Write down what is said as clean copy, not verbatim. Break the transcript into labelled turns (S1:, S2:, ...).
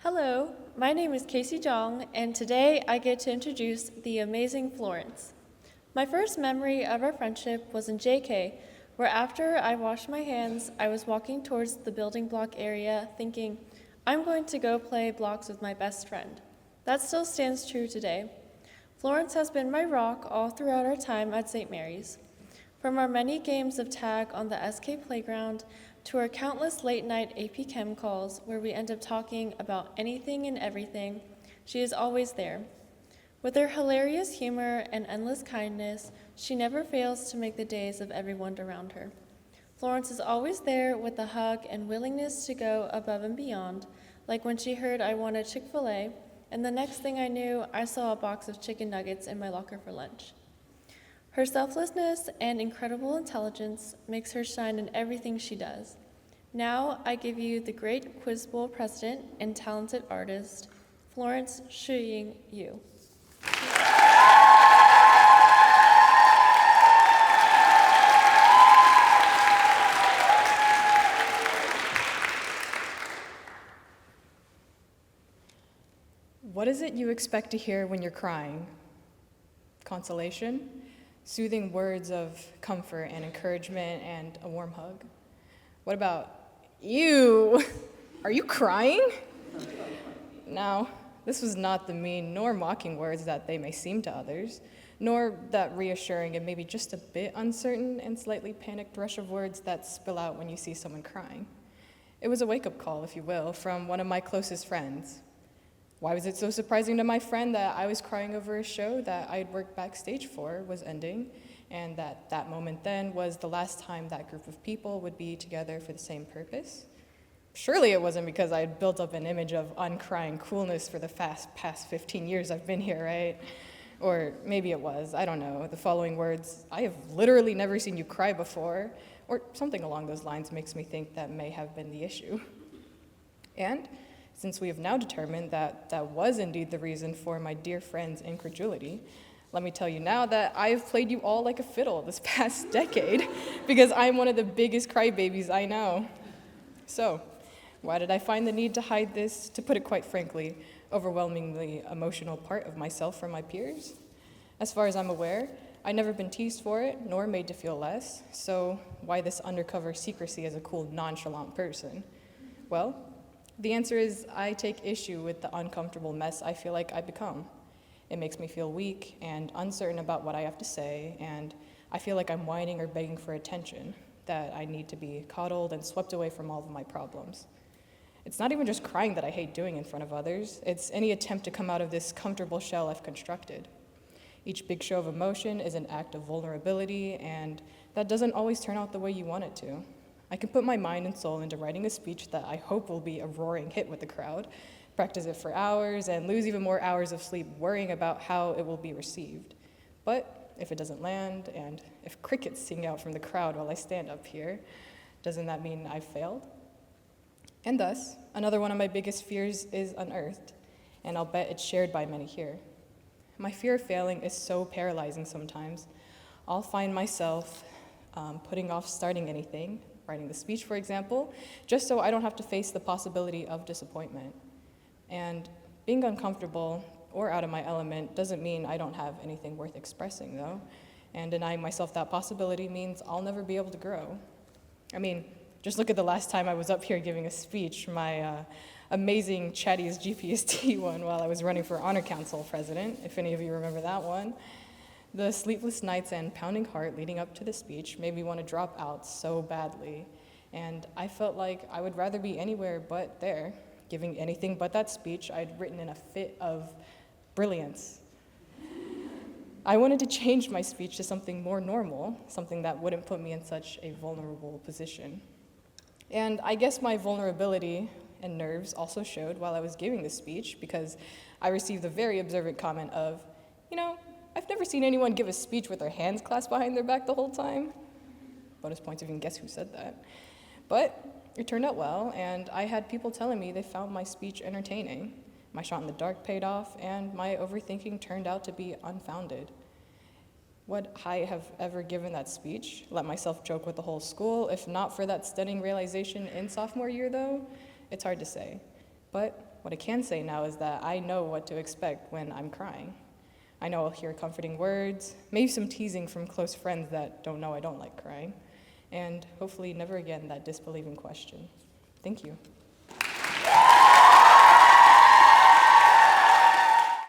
S1: Hello, my name is Casey Jong, and today I get to introduce the amazing Florence. My first memory of our friendship was in JK, where after I washed my hands, I was walking towards the building block area thinking, I'm going to go play blocks with my best friend. That still stands true today. Florence has been my rock all throughout our time at St. Mary's. From our many games of tag on the SK playground to our countless late-night AP Chem calls where we end up talking about anything and everything, she is always there. With her hilarious humor and endless kindness, she never fails to make the days of everyone around her. Florence is always there with a hug and willingness to go above and beyond, like when she heard I wanted Chick-fil-A, and the next thing I knew, I saw a box of chicken nuggets in my locker for lunch. Her selflessness and incredible intelligence makes her shine in everything she does. Now I give you the great Quiz Bowl president and talented artist, Florence Shuying Yu.
S2: What is it you expect to hear when you're crying? Consolation? Soothing words of comfort and encouragement and a warm hug? What about, ew, are you crying? Now, this was not the mean nor mocking words that they may seem to others, nor that reassuring and maybe just a bit uncertain and slightly panicked rush of words that spill out when you see someone crying. It was a wake-up call, if you will, from one of my closest friends. Why was it so surprising to my friend that I was crying over a show that I had worked backstage for was ending, and that moment then was the last time that group of people would be together for the same purpose? Surely it wasn't because I had built up an image of uncrying coolness for the past 15 years I've been here, right? Or maybe it was, I don't know. The following words, I have literally never seen you cry before, or something along those lines makes me think that may have been the issue. And since we have now determined that that was indeed the reason for my dear friend's incredulity, let me tell you now that I have played you all like a fiddle this past decade because I'm one of the biggest crybabies I know. So, why did I find the need to hide this, to put it quite frankly, overwhelmingly emotional part of myself from my peers? As far as I'm aware, I've never been teased for it, nor made to feel less, so why this undercover secrecy as a cool, nonchalant person? Well, the answer is I take issue with the uncomfortable mess I feel like I become. It makes me feel weak and uncertain about what I have to say, and I feel like I'm whining or begging for attention, that I need to be coddled and swept away from all of my problems. It's not even just crying that I hate doing in front of others, it's any attempt to come out of this comfortable shell I've constructed. Each big show of emotion is an act of vulnerability, and that doesn't always turn out the way you want it to. I can put my mind and soul into writing a speech that I hope will be a roaring hit with the crowd, practice it for hours, and lose even more hours of sleep worrying about how it will be received. But if it doesn't land, and if crickets sing out from the crowd while I stand up here, doesn't that mean I've failed? And thus, another one of my biggest fears is unearthed, and I'll bet it's shared by many here. My fear of failing is so paralyzing sometimes. I'll find myself putting off starting anything, writing the speech, for example, just so I don't have to face the possibility of disappointment. And being uncomfortable or out of my element doesn't mean I don't have anything worth expressing, though. And denying myself that possibility means I'll never be able to grow. I mean, just look at the last time I was up here giving a speech, my amazing chatty as GPST one while I was running for Honor Council president, if any of you remember that one. The sleepless nights and pounding heart leading up to the speech made me want to drop out so badly, and I felt like I would rather be anywhere but there, giving anything but that speech I'd written in a fit of brilliance. I wanted to change my speech to something more normal, something that wouldn't put me in such a vulnerable position. And I guess my vulnerability and nerves also showed while I was giving the speech because I received the very observant comment of, I've never seen anyone give a speech with their hands clasped behind their back the whole time. Bonus points if you can guess who said that. But it turned out well, and I had people telling me they found my speech entertaining. My shot in the dark paid off, and my overthinking turned out to be unfounded. Would I have ever given that speech, let myself joke with the whole school, if not for that stunning realization in sophomore year, though? It's hard to say. But what I can say now is that I know what to expect when I'm crying. I know I'll hear comforting words, maybe some teasing from close friends that don't know I don't like crying, and hopefully never again that disbelieving question. Thank you.